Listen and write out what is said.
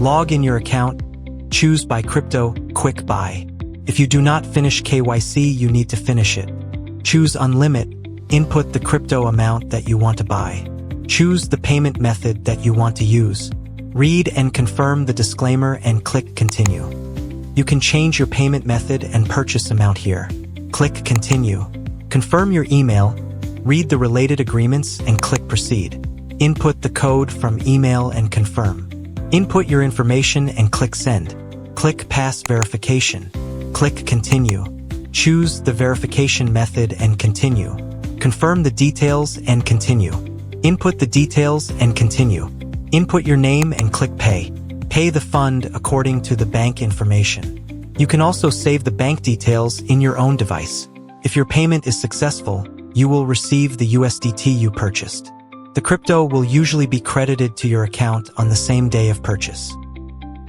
Log in your account. Choose Buy Crypto, Quick Buy. If you do not finish KYC, you need to finish it. Choose Unlimit. Input the crypto amount that you want to buy. Choose the payment method that you want to use. Read and confirm the disclaimer and click Continue. You can change your payment method and purchase amount here. Click Continue. Confirm your email. Read the related agreements and click Proceed. Input the code from email and confirm. Input your information and click Send. Click Pass Verification. Click Continue. Choose the verification method and continue. Confirm the details and continue. Input the details and continue. Input your name and click Pay. Pay the fund according to the bank information. You can also save the bank details in your own device. If your payment is successful, you will receive the USDT you purchased. The crypto will usually be credited to your account on the same day of purchase.